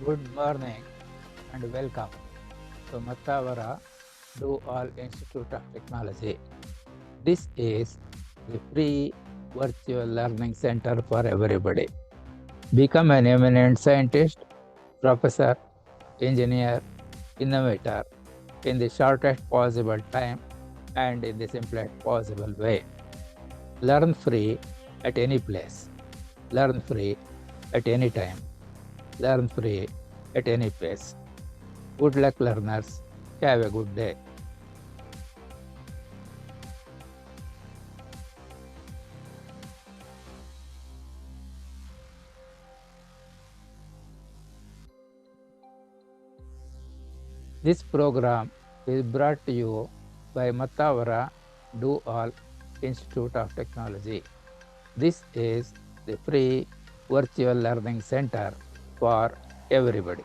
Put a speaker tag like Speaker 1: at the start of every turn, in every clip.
Speaker 1: Good morning and welcome to Mattavara Do All Institute of Technology. This is the free virtual learning center for everybody. Become an eminent scientist, professor, engineer, innovator in the shortest possible time and in the simplest possible way. Learn free at any place. Learn free at any time. Learn free at any place. Good luck, learners. Have a good day. This program is brought to you by Mattavara Do All Institute of Technology. This is the free virtual learning center for everybody.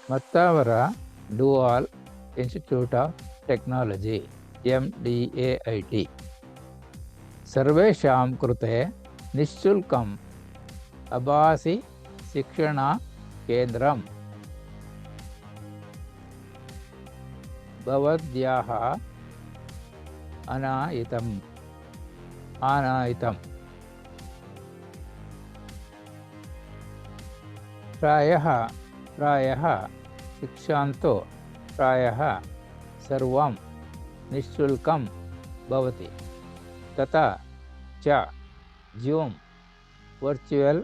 Speaker 1: Mattavara Do All Institute of Technology MDAIT. सर्वेषां कृते निःशुल्कम् आभासी शिक्षण केन्द्रम् भवद्भ्यः अनायितम् प्रायः शिक्षान्तो प्रायः सर्वं निःशुल्कं भवति तथा च जूम वर्चुअल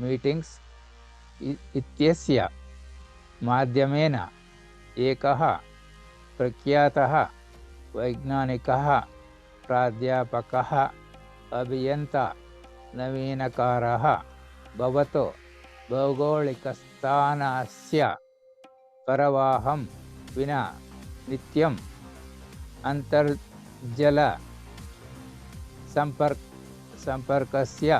Speaker 1: मीटिंग्स इत्यस्य माध्यमेन एकः प्रख्यातः वैज्ञानिकः प्राध्यापकः अभियन्ता नवीनकारः भवतो भौगोलिकस्थानस्य प्रवाहं विना नित्यम् अन्तर्जल संपर्कस्य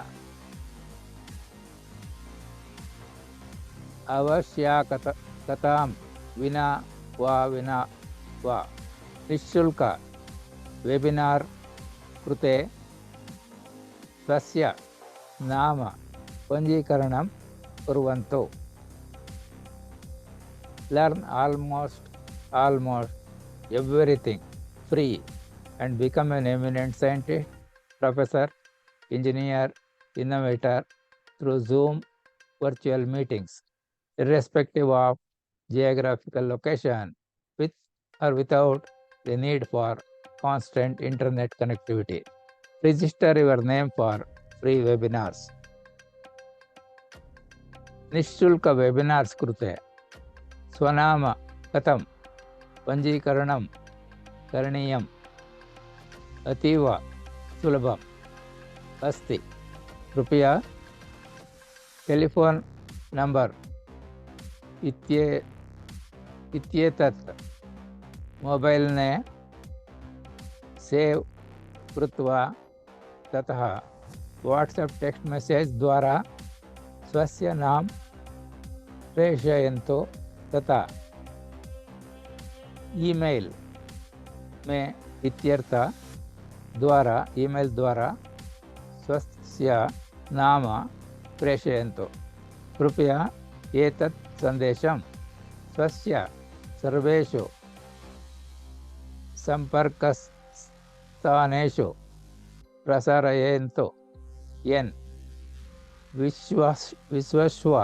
Speaker 1: आवश्यकतां विना वा निःशुल्क वेबिनार कृते स्वस्य नाम पञ्जीकरणं कुर्वन्तु. Learn almost everything free and become an eminent scientist, professor, engineer, innovator through Zoom virtual meetings, irrespective of geographical location, with or without the need for constant internet connectivity. Register your name for free webinars. निःशुल्क webinars कृते स्वनाम कथं पञ्जीकरणं करणीयम् अतीव सुलभम् अस्ति. कृपया telephone number इत्येतत् मोबाइलने save कृत्वा ततः व्हाट्सएप टेक्स्ट मेसेज द्वारा स्वस्य नाम प्रेषयन्तु तथा ईमेल में इत्यर्थ ईमेल द्वारा स्वस्य नाम प्रेषयन्तु. कृपया एतत् सन्देशं स्वस्य सर्वेषु सम्पर्कस्थानेषु प्रसारयन्तु. येन विश्वस्व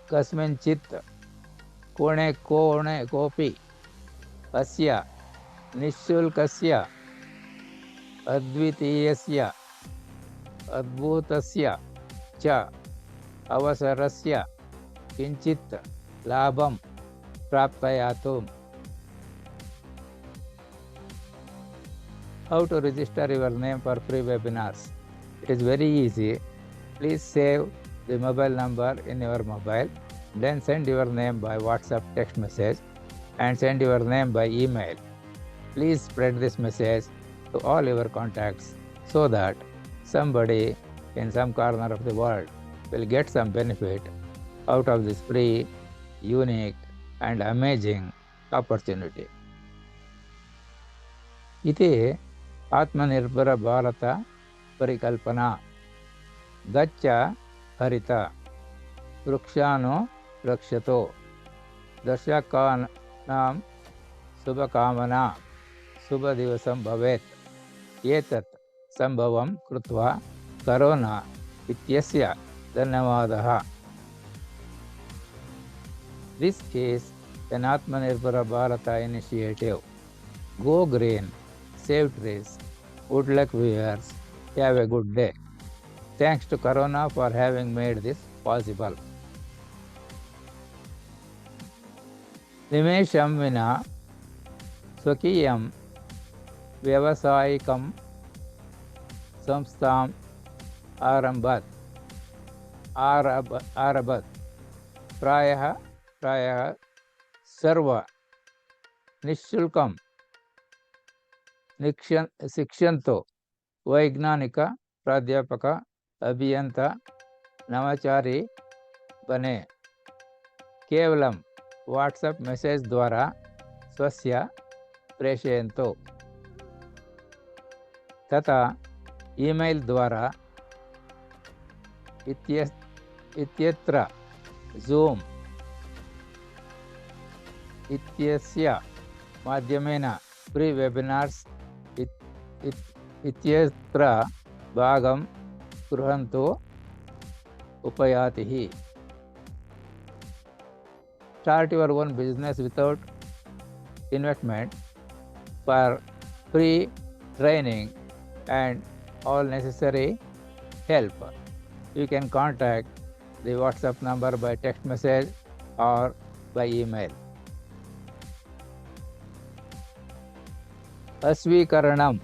Speaker 1: कस्मिंश्चित् कोणे कोऽपि अस्य निःशुल्कस्य अद्वितीयस्य अद्भुतस्य च अवसरस्य किञ्चित् लाभं प्राप्तयातु. How to register your name for free webinars? It is very easy. Please save the mobile number in your mobile, then send your name by WhatsApp text message and send your name by email. Please spread this message to all your contacts so that somebody in some corner of the world will get some benefit out of this free, unique and amazing opportunity. इति आत्मनिर्भर भारत परिकल्पना। गच्छ हरित, वृक्षानो रक्षतो, दर्शकानां शुभकामना, शुभदिवसं भवेत्। एतत् सम्भवं कृत्वा corona इत्यस्य धन्यवादः। This is an Atmanirbhar Bharata initiative. Go green, save trees. Good luck viewers. Have a good day. Thanks to Corona for having made this possible. निमेषं विना स्वकीयं व्यावसायिकं संस्थाम् आरभत। प्रायः सर्व निःशुल्कं शिक्षन्तु। वैज्ञानिक, प्राध्यापक, अभियंता, नवाचारी बने। केवलं वाट्सएप मेसेज द्वारा स्वस्य प्रेषयन्तु तथा ईमेल द्वारा इत्यत्र ज़ूम इत्यस्य माध्यमेन फ्री वेबिनार्स इत्यत्र भागं गृह्णन्तु उपयातिः। Start your own business without investment. For free training and all necessary help, you can contact the WhatsApp number by text message or by email. अस्वीकरणम्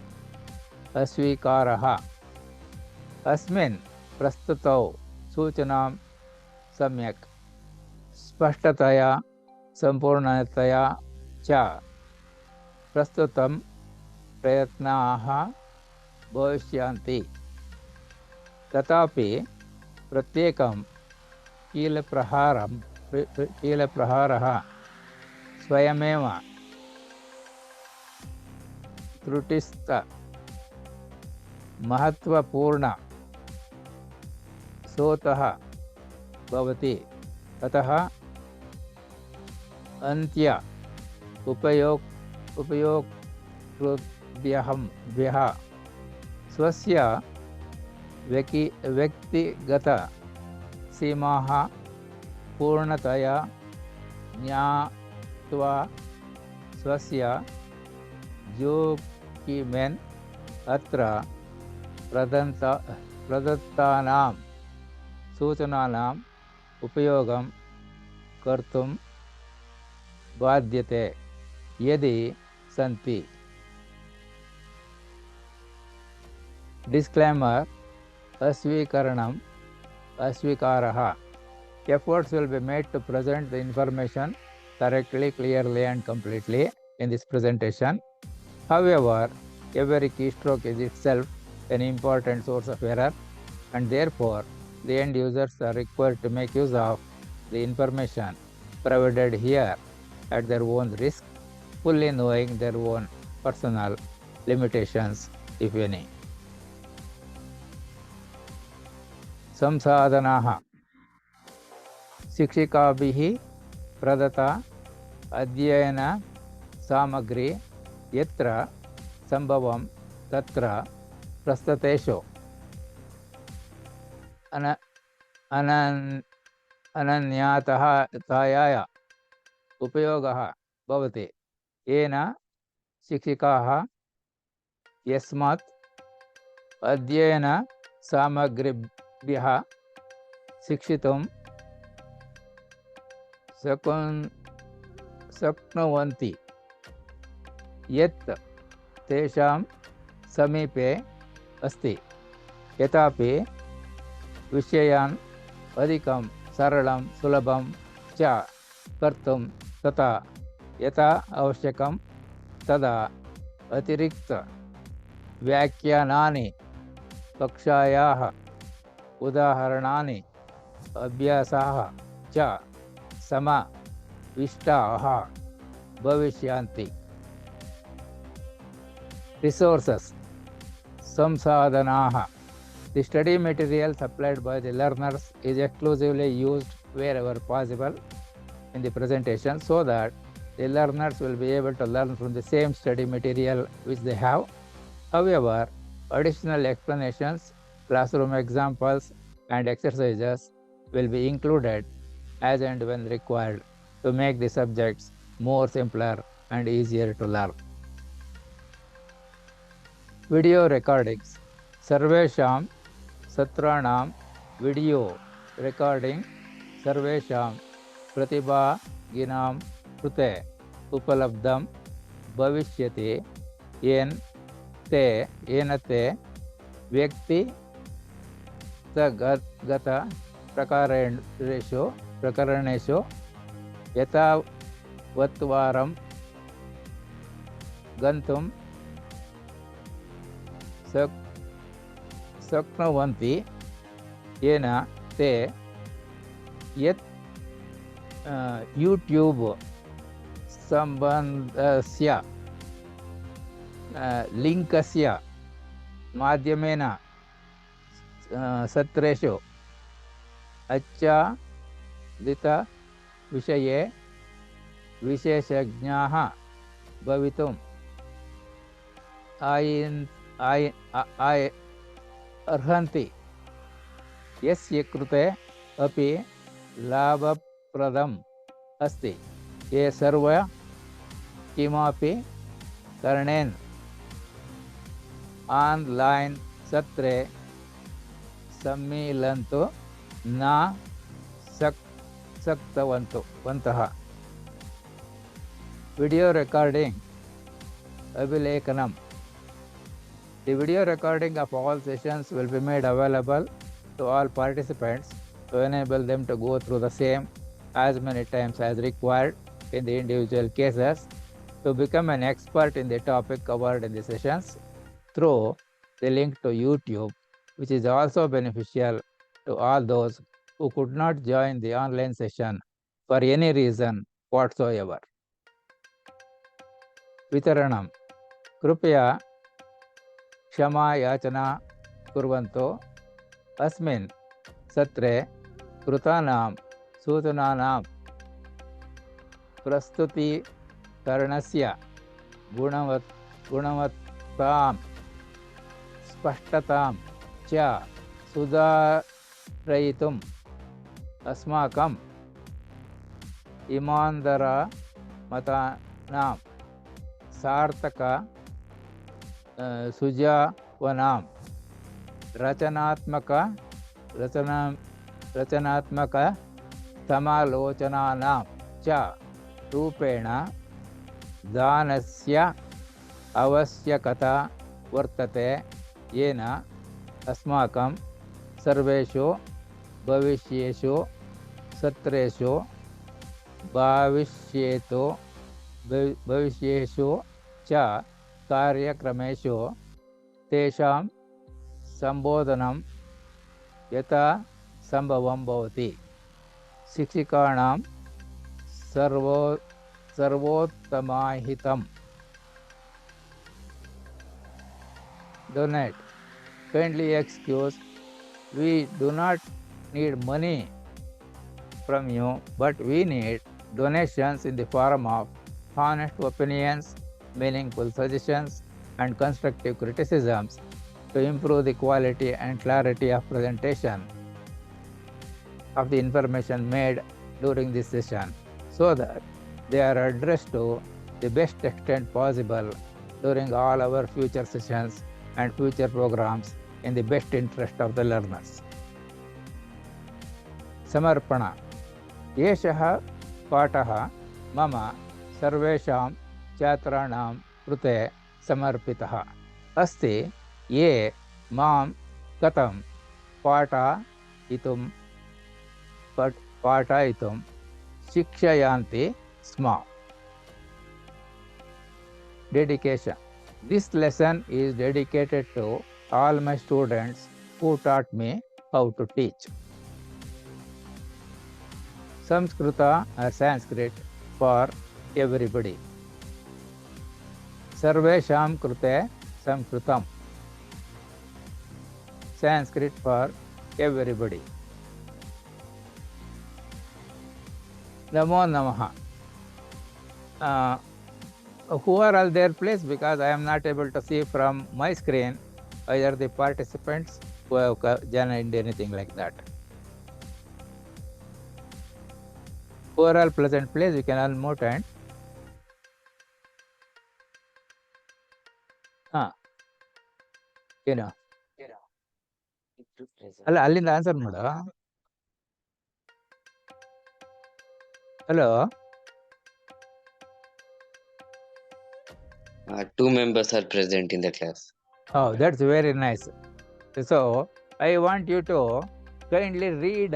Speaker 1: अस्वीकारः। अस्मिन् प्रस्तुतौ सूचनां सम्यक् स्पष्टतया संपूर्णतया च प्रस्तुतं प्रयत्नाः भविष्यन्ति। तथापि प्रत्येकं कीलप्रहारः स्वयमेव त्रुटिस्त महत्वपूर्ण सोतः भवति। अतः अन्त्य उपयोक्तृभ्यः स्वस्य व्यक्तिगत सीमाः पूर्णतया ज्ञात्वा स्वस्य जोखिमेन अत्र प्रदत्तानां सूचनानाम् उपयोगं कर्तुं बाध्यते यदि सन्ति। Disclaimer: अस्वीकरणम् अस्वीकारः। Efforts will be made to present the information correctly, clearly and completely in this presentation. However, every keystroke is itself an important source of error, and therefore the end users are required to make use of the information provided here at their own risk, fully knowing their own personal limitations, if any. संसाधनाः शिक्षिकाभिः प्रदत्ता अध्ययन सामग्री यत्र संभवं तत्र प्रस्तुतेषु अनन्यतायाः उपयोगः भवति, येन शिक्षकाः यस्मात् अध्ययन सामग्रीभ्यः शिक्षितुं शक्नुवन्ति यत् तेषां समीपे अस्ति। यथापि विषयान् अधिकं सरलं सुलभं च कर्तुं तथा यथा आवश्यकं तदा अतिरिक्त व्याख्यानानि, कक्षायाः उदाहरणानि, अभ्यासाः च समाविष्टाः भविष्यन्ति। रिसोर्सेस् संसाधनाः The study material supplied by the learners is exclusively used wherever possible in the presentation so that the learners will be able to learn from the same study material which they have. However, additional explanations, classroom examples, and exercises will be included as and when required to make the subjects more simpler and easier to learn. Video recordings. Sarvesham Satranam video recording Sarvesham Pratibha Ginam Krute Upalabdam Bhavishyati Yen Te Yenate Vyakti Gata Prakaraneshु Yatavatvaram Gantum Saknavanti Yena Te Yet YouTube Sambandhasya Linkasya Madhyamena Satreshu Achadita Vishaye Visheshajnaha Bhavitum Arhanti Yasya Krute Api Labhapradam Asti Ye Sarva Kimapi Karnen Online Satre Sammilantu Na Saktavantaha. Video recording Abhilekanam. The video recording of all sessions will be made available to all participants to enable them to go through the same as many times as required in the individual cases to become an expert in the topic covered in the sessions through the link to YouTube, which is also beneficial to all those who could not join the online session for any reason whatsoever. Vitaranam. Krupya Kshama Yachana Kurvanto Asmin Satre Krutanam Sutananam Prastuti Karanasya Gunavatam Spashtatam Cha Sudarayitum Asmakam Imandara Matanam Sartaka Sujavanam Rachanatmaka Samalochananam Cha Rupena Danasya Avasyakata Vartate Yena Asmakam Sarveshu Bhavishyeshu Satreshu Bhavishyeshu Cha Karyakrameshu Tesham Sambodhanam Yata Sambhavam Bhavati. Shikshikanam Sarvottamahitam. Donate. Kindly excuse, we do not need money from you, but we need donations in the form of honest opinions, meaningful suggestions, and constructive criticisms to improve the quality and clarity of presentation of the information made during this session, so that they are addressed to the best extent possible during all our future sessions and future programs in the best interest of the learners. Samarpana. Yeshah Patah Mama Sarvesham Chatranam Krute Samarpitaha Asti Ye Mam Katam Pataitum Shikshayanti Sma. Dedication. This lesson is dedicated to all my students who taught me how to teach. Samskrita or Sanskrit for everybody. Sarvesham Krute Samskritam. Sanskrit for everybody. Namo Namaha. Who are all there, please? Because I am not able to see from my screen either the participants who have joined anything like that. Who are all present, please? You can unmute and ಏನು ಅಲ್ಲ ಅಲ್ಲಿಂದ answer ಮಾಡು. Hello.
Speaker 2: 2 members are present in the class.
Speaker 1: Oh, that's very nice. So I want you to kindly read.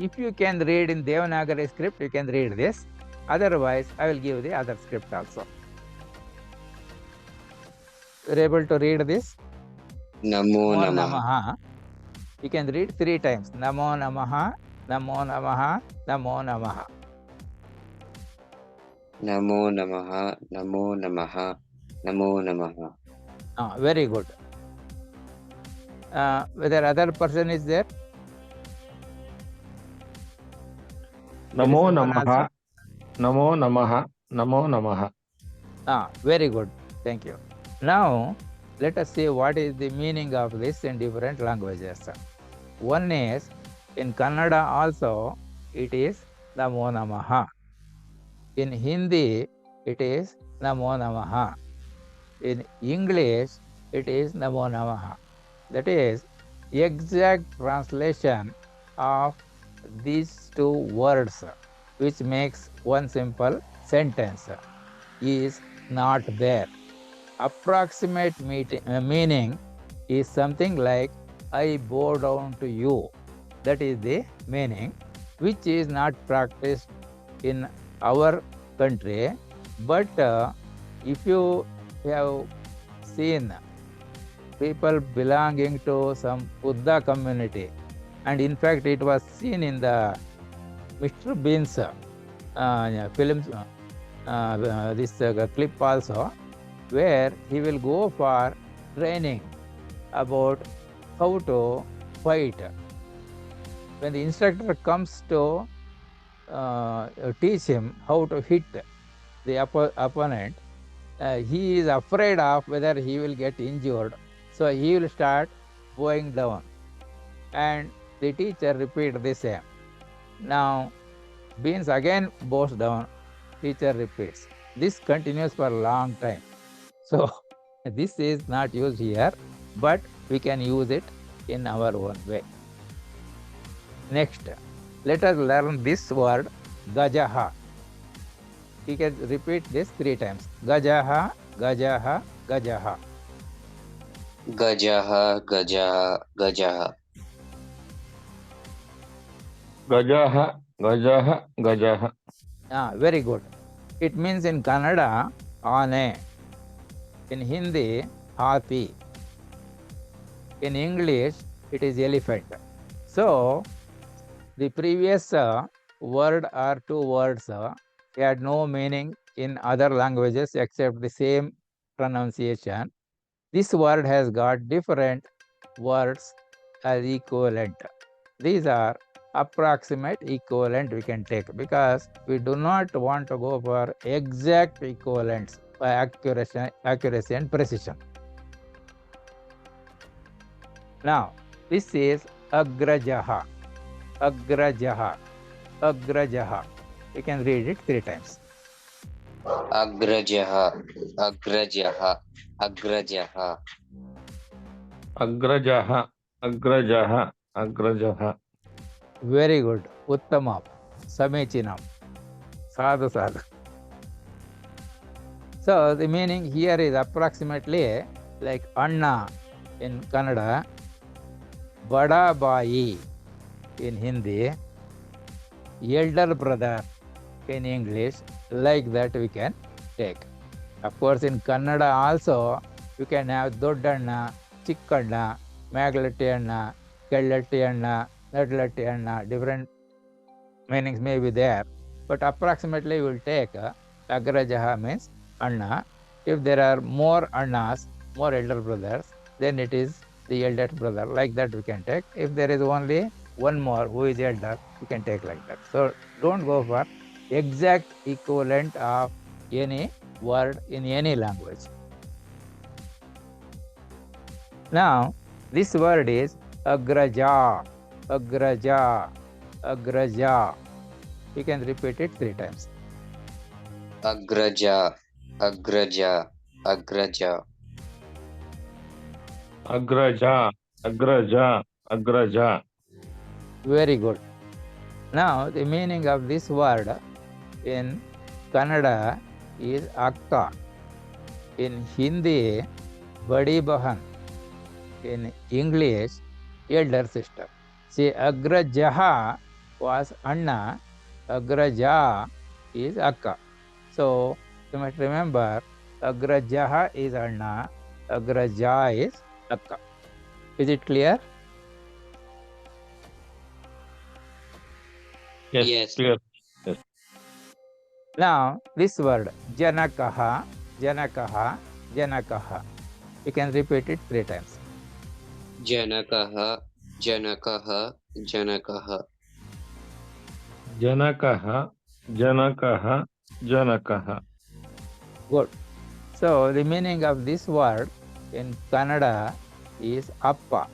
Speaker 1: If you can read in Devanagari script, you can read this. Otherwise, I will give the other script also. You're able to read this?
Speaker 2: Namo Namaha.
Speaker 1: You can read 3 times. Namo Namaha, Namo Namaha, Namo Namaha.
Speaker 2: Namo Namaha, Namo Namaha, Namo Namaha.
Speaker 1: Very good. Whether other person is there?
Speaker 3: Namo Namaha, Namo Namaha, Namo Namaha.
Speaker 1: Very good. Thank you. Now, let us see what is the meaning of this in different languages. One is, in Kannada also, it is Namo Namaha. In Hindi, it is Namo Namaha. In English, it is Namo Namaha. That is, exact translation of these 2 words, which makes one simple sentence, is not there. Approximate meaning is something like, I bow down to you. That is the meaning, which is not practiced in our country. But if you have seen people belonging to some Buddha community, and in fact it was seen in the Mr. Bean's films, this clip also, where he will go for training about how to fight. When the instructor comes to teach him how to hit the opponent, he is afraid of whether he will get injured, so he will start bowing down, and the teacher repeats the same. Now Beans again bows down, teacher repeats. This continues for a long time. So this is not used here, but we can use it in our own way. Next, let us learn this word, Gajaha. You can repeat this 3 times. Gajaha, Gajaha, Gajaha.
Speaker 2: Gajaha, Gajaha, Gajaha.
Speaker 3: Gajaha, Gajaha, Gajaha.
Speaker 1: Very good. It means in Kannada, Ane. In Hindi, Hathi. In English, it is elephant. So, the previous word or 2 words had no meaning in other languages except the same pronunciation. This word has got different words as equivalent. These are approximate equivalent we can take, because we do not want to go for exact equivalents by accuracy and precision. Now, this is Agrajaha. Agrajaha. Agrajaha. You can read it 3 times.
Speaker 2: Agrajaha, Agrajaha, Agrajaha.
Speaker 3: Agrajaha, Agrajaha, Agrajaha.
Speaker 1: Very good. Uttamam. Samichinam. Sadhu sadhu. So the meaning here is approximately like Anna in Kannada, Bada Bai in Hindi, elder brother in English. Like that we can take. Of course, in Kannada also you can have Doddanna, Chikkanna, Maglatti Anna, Kellatti Anna, Nadlatti Anna. Different meanings may be there, but approximately we will take Agrajaha means Anna. If there are more Annas, more elder brothers, then it is the eldest brother. Like that we can take. If there is only one more who is elder, we can take like that. So don't go for exact equivalent of any word in any language. Now, this word is agraja, agraja, agraja. You can repeat it 3 times.
Speaker 2: Agraja, Agraja, Agraja.
Speaker 3: Agraja, Agraja, Agraja.
Speaker 1: Very good. Now, the meaning of this word in Kannada is akka. In Hindi, badi bahan. In English, elder sister. See, agrajaha was Anna, agraja is akka. So, you must remember, agrajaha is Anna, agraja is akka. Is it clear?
Speaker 3: Yes,
Speaker 2: Yes.
Speaker 3: clear.
Speaker 1: Now, this word, janakaha, janakaha, janakaha. You can repeat it 3 times.
Speaker 2: Janakaha, Janakaha, Janakaha.
Speaker 3: Janakaha, Janakaha, Janakaha.
Speaker 1: Good. So, the meaning of this word in Kannada is appa.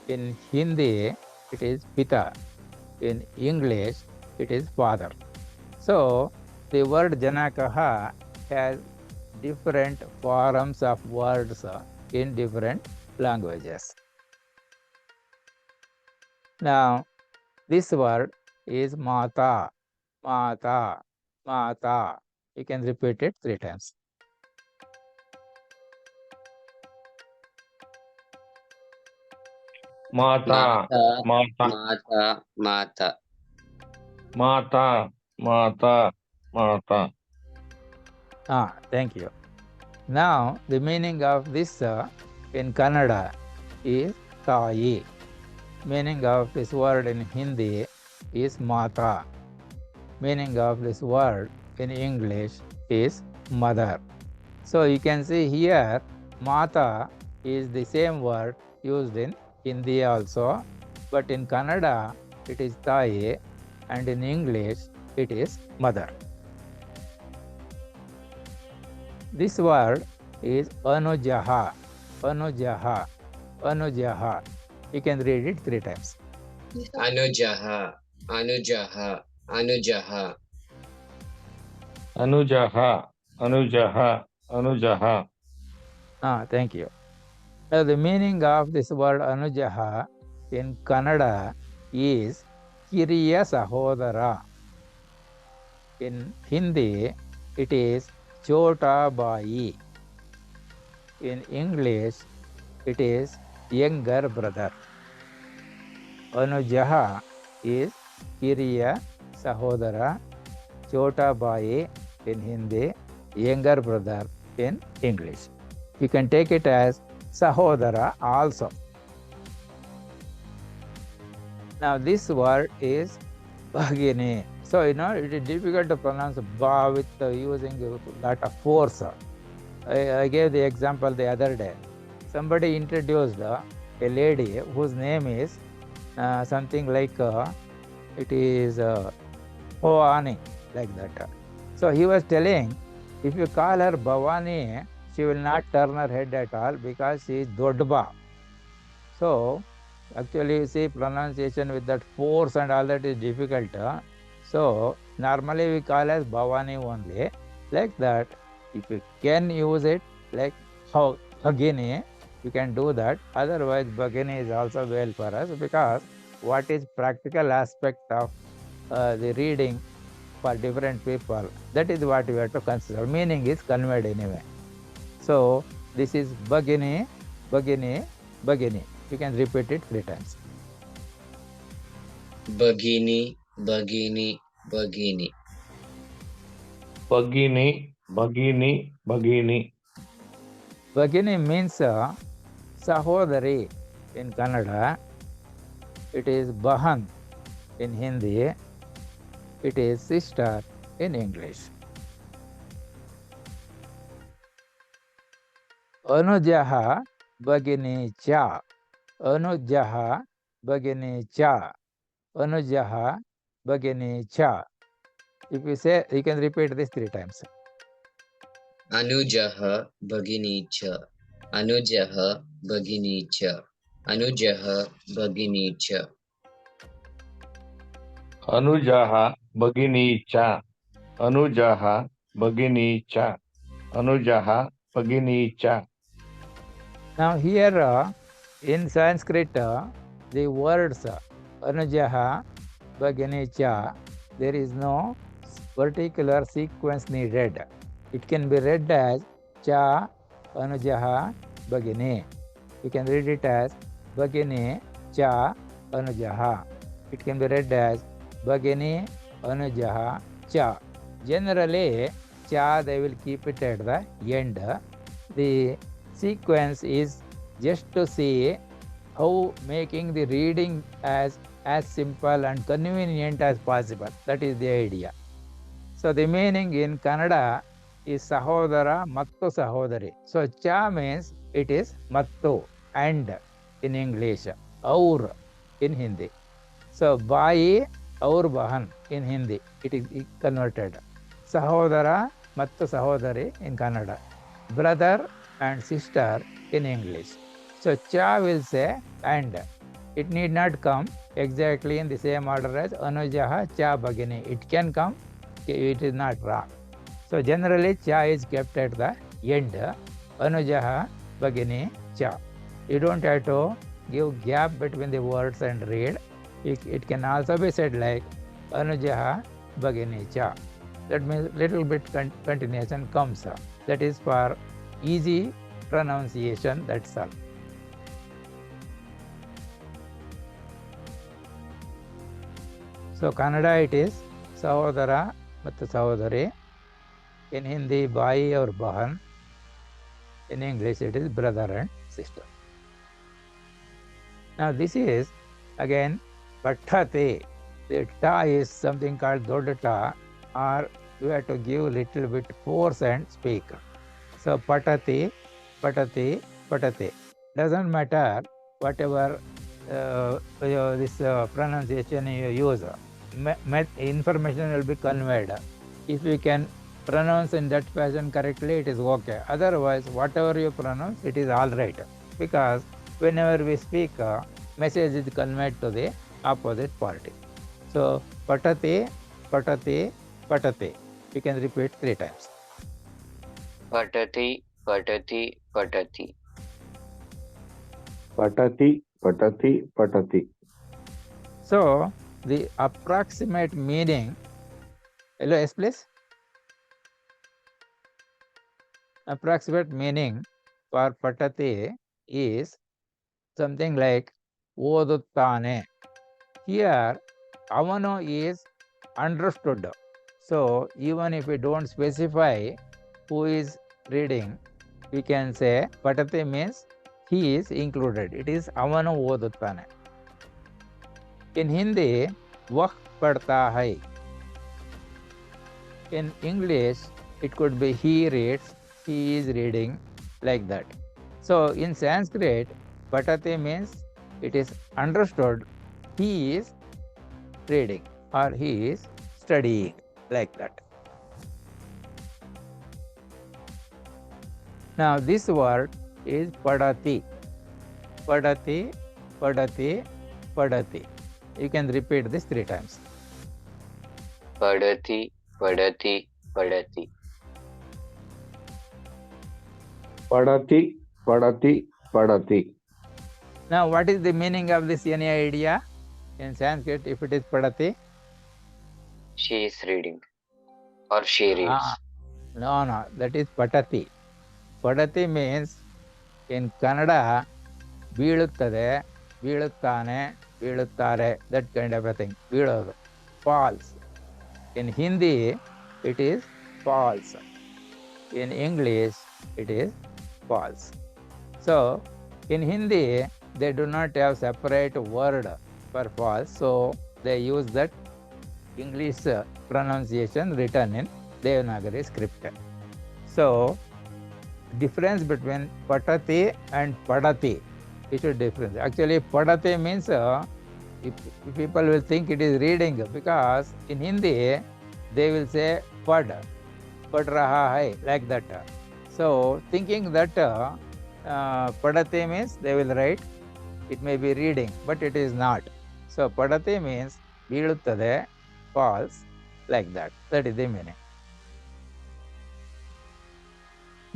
Speaker 1: In Hindi, it is pita. In English, it is father. So, the word janakaha has different forms of words in different languages. Now, this word is mata, mata, mata. You can repeat it 3 times.
Speaker 3: Mata,
Speaker 2: Mata,
Speaker 3: Mata,
Speaker 2: Mata, Mata.
Speaker 3: Mata, Mata, Mata.
Speaker 1: Thank you. Now, the meaning of this in Kannada is Tayi. Meaning of this word in Hindi is Mata. Meaning of this word in English is mother. So you can see here, Mata is the same word used in Hindi also, but in Kannada it is Tayi and in English it is mother. This word is anujaha, anujaha, anujaha. You can read it 3 times.
Speaker 2: Anujaha, Anujaha, Anujaha.
Speaker 3: Anujaha, Anujaha, Anujaha.
Speaker 1: Thank you. Now, the meaning of this word anujaha in Kannada is Kiriya Sahodara. In Hindi, it is Chota Bai. In English, it is younger brother. Anujaha is Kiriya Sahodara, Chota Bai in Hindi, younger brother in English. You can take it as Sahodara also. Now this word is Bhagini. So it is difficult to pronounce Ba with using a lot of force. I gave the example the other day. Somebody introduced a lady whose name is something like it is Bhavani, like that. So he was telling, if you call her Bhavani, she will not turn her head at all because she is Dodba. So actually you see pronunciation with that force and all that is difficult. So normally we call as Bhavani only. Like that, if you can use it like Bhagini, you can do that. Otherwise, Bhagini is also well for us, because what is practical aspect of the reading for different people, that is what we have to consider. Meaning is conveyed anyway. So this is Bhagini, Bhagini, Bhagini. You can repeat it 3 times.
Speaker 2: Bhagini, Bhagini, Bhagini.
Speaker 3: Bhagini, Bhagini, Bhagini.
Speaker 1: Bhagini means Sahodari in Kannada. It is Bahan in Hindi. It is sister in English. Anujaha Bhagini Cha. Anujaha Bhagini Cha. Anujaha Bhagini Cha. If you say, you can repeat this 3 times.
Speaker 2: Anujaha Bhagini Cha. Anujaha Bhagini Cha. Anujaha Bhagini Cha.
Speaker 3: Anujaha Bhagini Cha. Anujaha Bhagini Cha. Anujaha Bhagini Cha.
Speaker 1: Now here in Sanskrit, the words Anujaha Bhagini Cha, there is no particular sequence needed. It can be read as Cha Anujaha Bhagini. You can read it as Bhagini Cha Anujaha. It can be read as Bhagini Anujaha Cha. Generally, Cha they will keep it at the end. The sequence is just to see how making the reading as simple and convenient as possible. That is the idea. So the meaning in Kannada is Sahodara Mattu Sahodari. So Cha means it is Mattu and in English, Aur in Hindi. So Bai Aur Bahan in Hindi, it is converted. Sahodara Mattu Sahodari in Kannada. Brother and sister in English. So Cha will say and. It need not come exactly in the same order as Anujaha Cha Bhagini. It can come, it is not wrong. So generally Cha is kept at the end. Anujaha Bhagini Cha. You don't have to give gap between the words and read. It can also be said like Anujaha Bhagini Cha. That means little bit continuation comes. That is for easy pronunciation, that's all. So Kannada it is Sahodara ಮತ್ತು Sahodari. In Hindi, Bai or Bahan. In English, it is brother and sister. Now this is again Patthate. The ta is something called Dodda ta, or you have to give little bit force and speak. So Patati, Patati, Patate. Doesn't matter whatever this pronunciation you use. Information will be conveyed. If you can pronounce in that fashion correctly, it is okay. Otherwise, whatever you pronounce, it is all right. Because whenever we speak, message is conveyed to the opposite party. So, Patate, Patate, Patate. You can repeat 3 times.
Speaker 2: Patati, Patati, Patati.
Speaker 3: Patati, Patati, Patati.
Speaker 1: So, the approximate meaning, hello, yes please. Approximate meaning for Patate is something like Oduttane. Here, Avano is understood. So, even if we don't specify who is reading, we can say Patate means he is included. It is Avano Oduttane. In Hindi, Vah padta hai. In English, it could be he reads, he is reading, like that. So in Sanskrit, Patate means it is understood he is reading or he is studying, like that. Now this word is Padati. Padati, Padati, Padati. You can repeat this 3 times.
Speaker 2: Padati, Padati, Padati.
Speaker 3: Padati, Padati, Padati.
Speaker 1: Now what is the meaning of this? Any idea? In Sanskrit, if it is Padati?
Speaker 2: She is reading. Or she reads.
Speaker 1: No, that is Patati. Padati means in Kannada, ಬೀಳುತ್ತದೆ, ಬೀಳುತ್ತಾನೆ, ಬೀಳುತ್ತಾರೆ, that kind of a thing. ಬೀಳೋದು, falls. In Hindi, it is false. In English, it is false. So, in Hindi, they do not have separate word for false. So, they use that English pronunciation written in Devanagari script. So, difference between Patati and Padati it should difference. Actually, padate means if people will think it is reading, because in Hindi they will say pad raha hai, like that. So thinking that padate means they will write, it may be reading, but it is not. So padate means ಬೀಳುತ್ತದೆ, falls, like that. That is the meaning.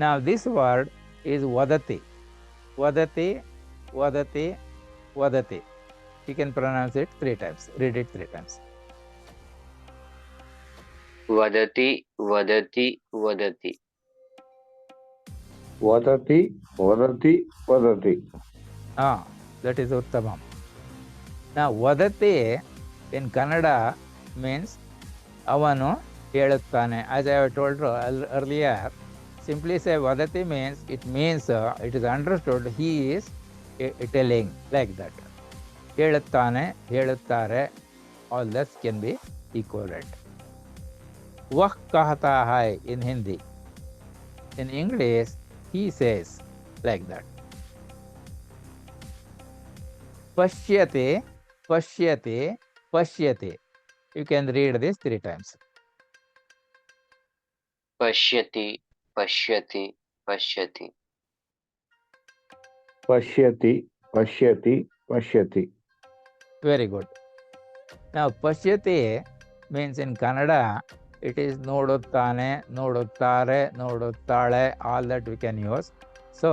Speaker 1: Now this word is vadati. Vadati, vadati, vadati. You can pronounce it 3 times. Read it 3 times.
Speaker 2: Vadati, vadati, vadati.
Speaker 3: ವದತಿ ವದತಿ ವದತಿ.
Speaker 1: That is uttamam. Now vadati in Kannada means avanu ಹೇಳುತ್ತಾನೆ. As I have told you earlier, simply say vadati means it is understood he is telling, like that. ಹೇಳುತ್ತಾನೆ, ಹೇಳುತ್ತಾರೆ, all that can be equivalent. वह कहता है in Hindi. In English, he says, like that. Pashyate, pashyate, pashyate. You can read this 3 times.
Speaker 2: Pashyati, pashyati, pashyati.
Speaker 3: ಪಶ್ಯತಿ ಪಶ್ಯತಿ ಪಶ್ಯತಿ.
Speaker 1: Very good. Now, pashyate means in Kannada, it is ನೋಡುತ್ತಾನೆ, ನೋಡುತ್ತಾರೆ, ನೋಡುತ್ತಾಳೆ, all that we can use. So,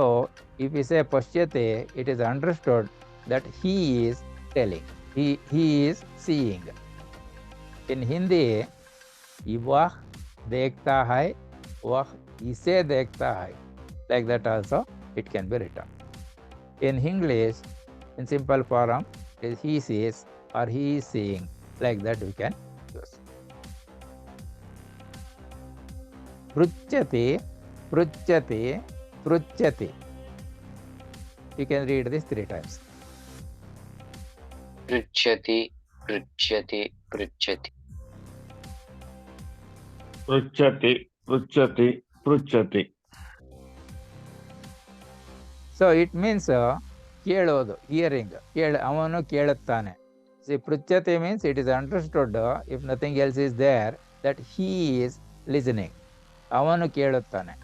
Speaker 1: if we say pashyate, it is understood that he is telling, he is seeing. In Hindi, वह देखता है, वह इसे देखता है, like that also it can be written. In English, in simple form, is he sees or he is seeing, like that we can use. Pruchyati, pruchyati, pruchyati. You can read this 3 times.
Speaker 2: Pruchyati, pruchyati, pruchyati.
Speaker 3: ಪೃಚ್ಛತಿ ಪೃಚ್ಛತಿ ಪೃಚ್ಛತಿ.
Speaker 1: So it means ಕೇಳೋದು, hearing. ಅವನು ಕೇಳುತ್ತಾನೆ. See, pruchyati means it is understood, if nothing else is there, that he is listening. ಅವನು ಕೇಳುತ್ತಾನೆ.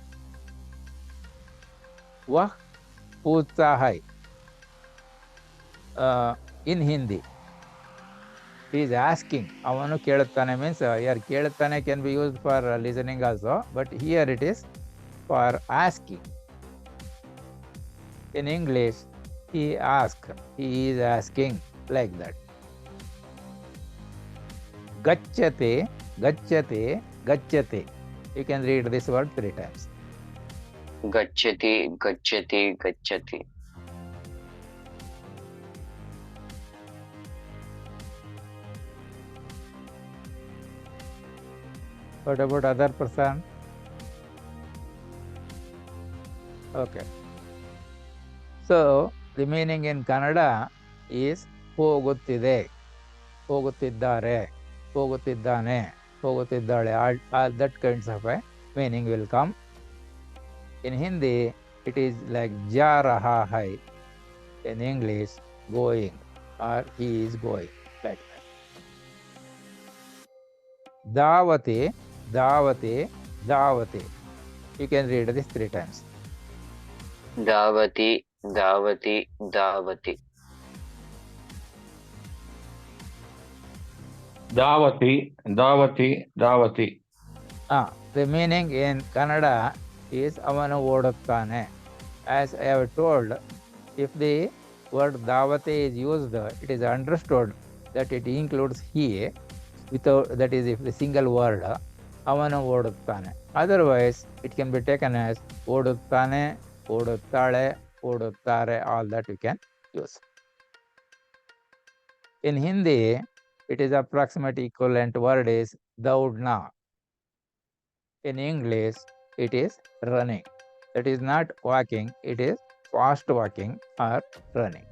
Speaker 1: वह पूछता है in Hindi. He is asking. ಅವನು ಕೇಳುತ್ತಾನೆ means here ಕೇಳುತ್ತಾನೆ can be used for listening also, but here it is for asking. In English, he asks, he is asking, like that. Gacchate, gacchate, gacchate. You can read this word 3 times.
Speaker 2: Gacchati, gacchati, gacchati.
Speaker 1: What about other person? Okay. So, the meaning in Kannada is ಹೋಗುತ್ತಿದೆ, ಹೋಗುತ್ತಿದ್ದಾರೆ, ಹೋಗುತ್ತಿದ್ದಾನೆ, ಹೋಗುತ್ತಿದ್ದಾಳೆ. All that kinds of a meaning will come. In Hindi, it is like ja raha hai. In English, going, or he is going, like that. Davate, davate, davate. You can read this 3 times.
Speaker 2: Davati, davati, davati.
Speaker 3: ಧಾವತಿ ಧಾವತಿ ಧಾವತಿ.
Speaker 1: The meaning in Kannada is avanu ಓಡುತ್ತಾನೆ. As I have told, if the word davate is used, it is understood that it includes he, without, that is, if the single word, avanu ಓಡುತ್ತಾನೆ. Otherwise, it can be taken as ಓಡುತ್ತಾನೆ, ಓಡುತ್ತಾಳೆ, ಓಡುತ್ತಾರೆ, all that we can use. In Hindi, it is approximate equivalent word is daudna. In English, it is running. That is not walking, it is fast walking or running.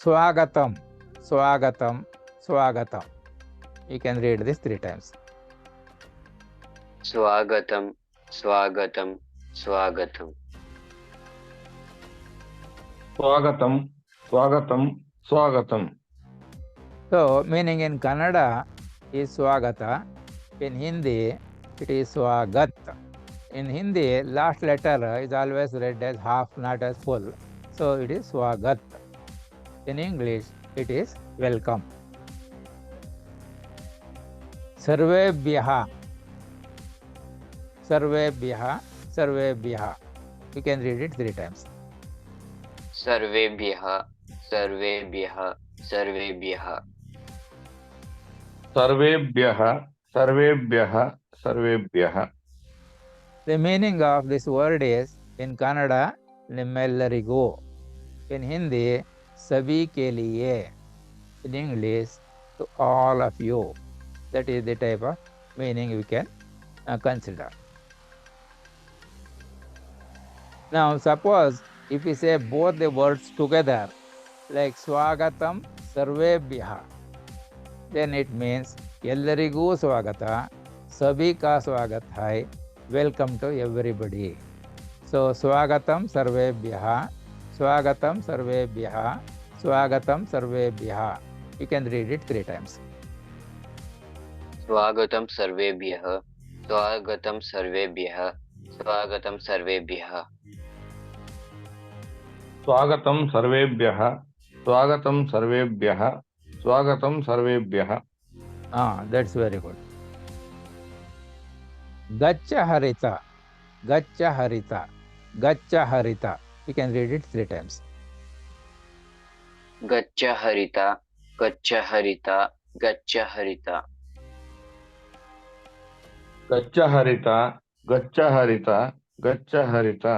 Speaker 1: Swagatam, swagatam, swagatam. You can read this 3 times.
Speaker 2: Swagatam, swagatam, swagatam.
Speaker 3: Swagatam, Swagatam, Swagatam.
Speaker 1: So, meaning in Kannada is Swagata. In Hindi, it is Swagat. In Hindi, last letter is always read as half, not as full. So, it is Swagat. In English, it is welcome. Sarvebhyaha. Sarvebhyaha. Sarvebhyaha. You can read it 3 times.
Speaker 2: सर्वेभ्यः सर्वेभ्यः सर्वेभ्यः
Speaker 3: Sarvebhyah, Sarvebhyah, Sarvebhyah.
Speaker 1: The meaning of this word is in Kannada, ನಿಮ್ಮೆಲ್ಲರಿಗೂ. In Hindi, सभी के लिए. In English, to all of you. That is the type of meaning we can consider. Now, suppose if we say both the words together, like Swagatam Sarvebhyaha, then it means ಎಲ್ಲರಿಗೂ ಸ್ವಾಗತ, ಸಭಿ ಕಾ ಸ್ವಾಗತ ಹೈ, welcome to everybody. So ಸ್ವಾಗತಂ ಸರ್ವೇಭ್ಯಃ, ಸ್ವಾಗತಂ ಸರ್ವೇಭ್ಯಃ, ಸ್ವಾಗತಂ ಸರ್ವೇಭ್ಯಃ. You can read it 3 times.
Speaker 2: स्वागतं सर्वेभ्यः स्वागतं सर्वेभ्यः स्वागतं सर्वेभ्यः
Speaker 3: Swagatam Sarvebhyah, Swagatam Sarvebhyah, Swagatam Sarvebhyah.
Speaker 1: That's very good. Gaccha harita, Gaccha harita, Gaccha harita. You can read it 3 times.
Speaker 2: गच्छ हरिता गच्छ हरिता गच्छ हरिता
Speaker 3: Gaccha Harita, Gaccha Harita, Gaccha Harita.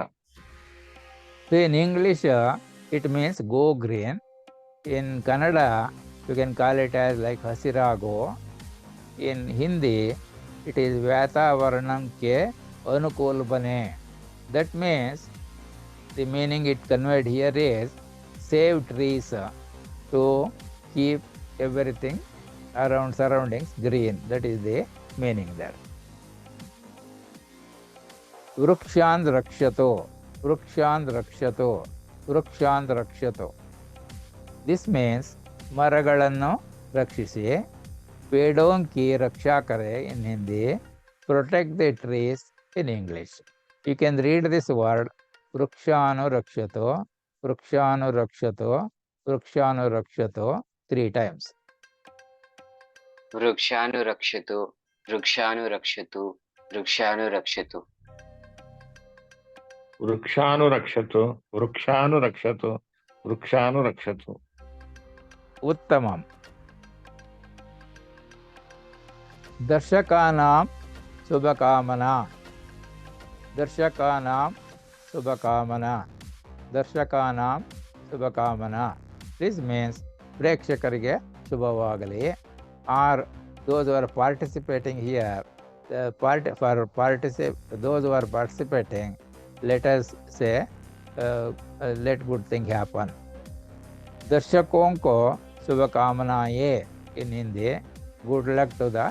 Speaker 1: So in English, it means go green. In Kannada, you can call it as like hasirago. In Hindi, it is Vatavaranam ke anukul bane. That means the meaning it conveyed here is save trees to keep everything around surroundings green. That is the meaning there. Vrukshand rakshato, Vrukshand rakshato, Vrukshand rakshato. This means ಮರಗಳನ್ನು ರಕ್ಷಿಸಿ. ಪೇಡೋಂ ಕಿ ರಕ್ಷಾ ಕರೆ in Hindi, protect the trees in English. You can read this word ವೃಕ್ಷಾನು ರಕ್ಷತೋ, ವೃಕ್ಷಾನು ರಕ್ಷತೋ, ವೃಕ್ಷಾನು ರಕ್ಷತೋ 3 times.
Speaker 2: वृक्षानुरक्षतु वृक्षानुरक्षतु वृक्षानुरक्षतु
Speaker 3: Vrukshanu Rakshatu, Vrukshanu Rakshatu.
Speaker 1: ಉತ್ತಮಂ. ದರ್ಶಕಾನಾಂ ಶುಭಕಾಮನಾ, ದರ್ಶಕಾನಾಂ ಶುಭಕಾಮನಾ, ದರ್ಶಕಾನಾಂ ಶುಭಕಾಮನಾ. This means ಪ್ರೇಕ್ಷಕರಿಗೆ ಶುಭವಾಗಲಿ. Or those who are participating here, those who are participating, let us say let good thing happen. दर्शकों को शुभकामनाएं in Hindi. Good luck to the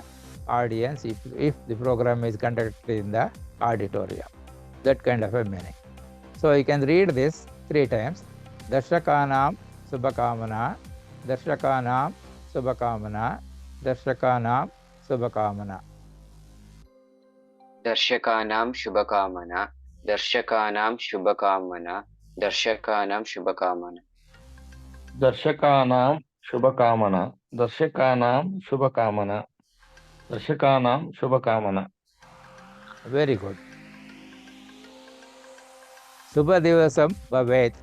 Speaker 1: audience if the program is conducted in the auditorium. That kind of a meaning. So you can read this 3 times. Darshakanam Subhakamana, Darshakanam Subhakamana, Darshakanam Subhakamana.
Speaker 2: दर्शकानां शुभकामना दर्शकानां शुभकामना दर्शकानां शुभकामना
Speaker 3: Darshakanam Shubhakamana, Darshakanam Shubhakamana, Darshakanam Shubhakamana.
Speaker 1: Very good. Subha Divasam Bhavet,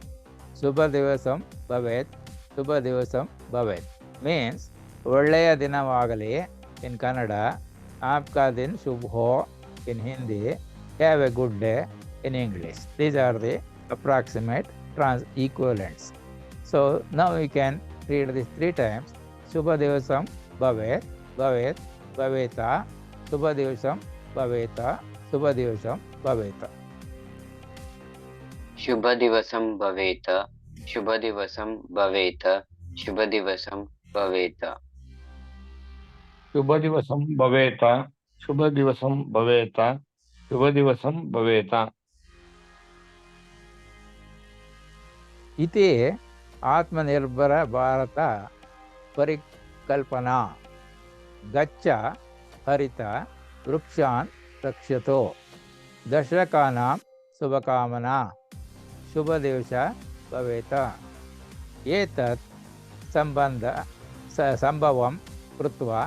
Speaker 1: Subha Divasam Bhavet, Subha Divasam Bhavet means ಒಳ್ಳೆಯ ದಿನವಾಗಲಿ in Kannada, आपका दिन शुभ हो in Hindi, have a good day in English. These are the approximate equivalents. So now we can read this 3 times. Subha Divasam Bhavet, Bhavet, Bhaveta, Subha Divasam Bhaveta, Subha Divasam Bhaveta.
Speaker 2: शुभ दिवसं भवेत शुभ दिवसं भवेत शुभ दिवसं भवेत
Speaker 3: Shubha Divasam Bhaveta, Shubha Divasam Bhaveta, Shubha Divasam Bhaveta.
Speaker 1: इति आत्मनिर्भर भारत परिकल्पना गच्छ हरित वृक्षान् रक्षतो दर्शकानां शुभकामना शुभदिवस भवेत् एतत् संभवं कृत्वा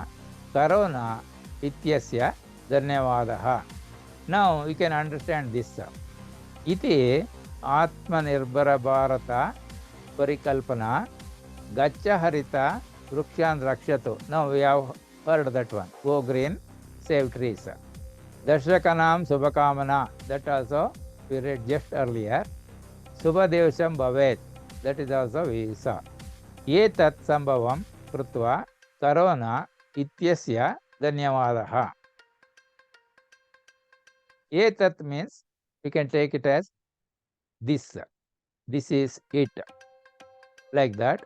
Speaker 1: करोना इत्यस्य धन्यवादः. Now you can understand this. इति आत्मनिर्भर भारत परिकल्पना गच्छ हरित वृक्षान् रक्षतु. Now we have heard that one. Go green, save trees. दर्शकानां शुभकामना, that also we read just earlier. शुभदिवसं भवेत्, that is also we saw. एतत् संभवं कृत्वा करोना इत्यस्य धन्यवादः. एतत् means we can take it as this. This is it. Like that.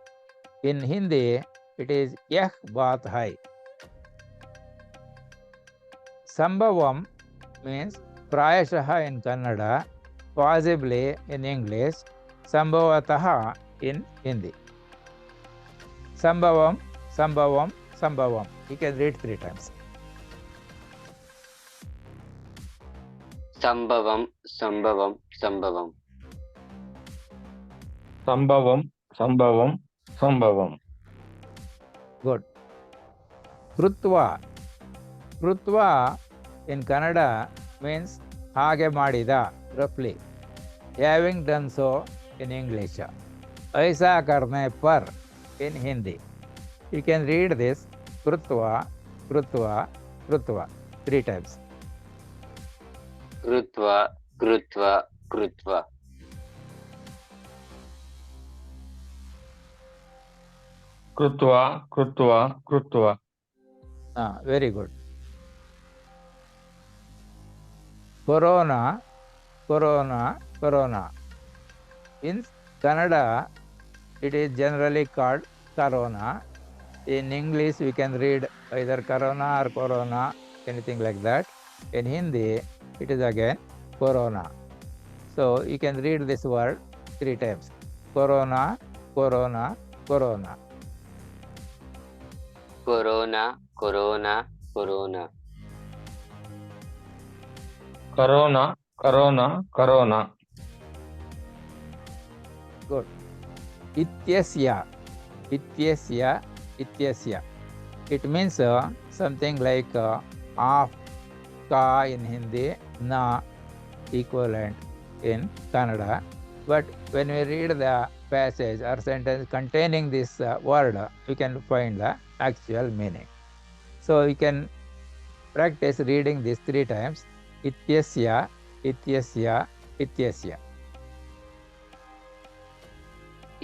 Speaker 1: In Hindi it is यह बात है. संभवम means प्रायशः in Kannada, possibly in English, संभवतः in Hindi. संभवम, संभवम, संभवम. You can read 3 times.
Speaker 2: संभवम संभवम संभवम
Speaker 3: संभवम संभवम संभवम.
Speaker 1: Good. कृत्वा. कृत्वा in Kannada means ಹಾಗೆ ಮಾಡಿದ, roughly. Having done so in English. ऐसा करने पर in Hindi. You can read this कृत्वा, कृत्वा, कृत्वा 3 times.
Speaker 2: कृत्वा कृत्वा कृत्वा
Speaker 3: कृत्वा कृत्वा कृत्वा.
Speaker 1: Very good. Corona, corona, corona. In Kannada, it is generally called corona. In English, we can read either corona or corona, anything like that. In Hindi, it is again corona. So you can read this word 3 times. Corona, corona, corona.
Speaker 2: Corona corona corona
Speaker 3: corona corona corona.
Speaker 1: Good. Ityasya, ityasya, ityasya. It means something like of, ka in Hindi, na equivalent in Kannada. But when we read the passage or sentence containing this word, we can find the actual meaning. So you can practice reading this 3 times. Ityasya, ityasya, ityasya.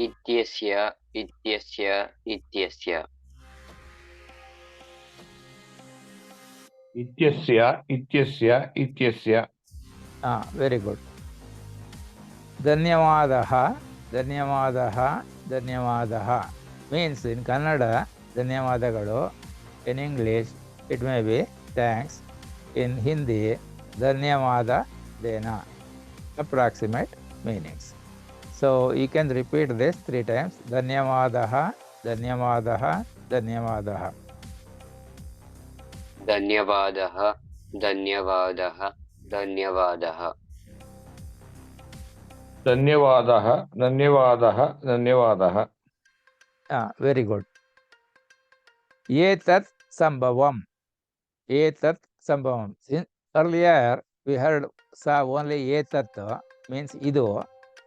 Speaker 2: इत्यस्य इत्यस्य इत्यस्य
Speaker 3: इत्यस्य इत्यस्य इत्यस्य.
Speaker 1: Very good. ಧನ್ಯವಾದಃ, ಧನ್ಯವಾದಃ, ಧನ್ಯವಾದಃ means in Kannada ಧನ್ಯವಾದಗಳು. In English it may be thanks. In Hindi ಧನ್ಯವಾದ Dena. Approximate meanings. So you can repeat this 3 times. ಧನ್ಯವಾದಃ, ಧನ್ಯವಾದಃ, ಧನ್ಯವಾದಃ.
Speaker 2: धन्यवादः धन्यवादः धन्यवादः
Speaker 3: धन्यवादः धन्यवादः धन्यवादः.
Speaker 1: Very good. एतत् संभवम्, एतत् संभवम्. Earlier we heard saw only एतत् means idu.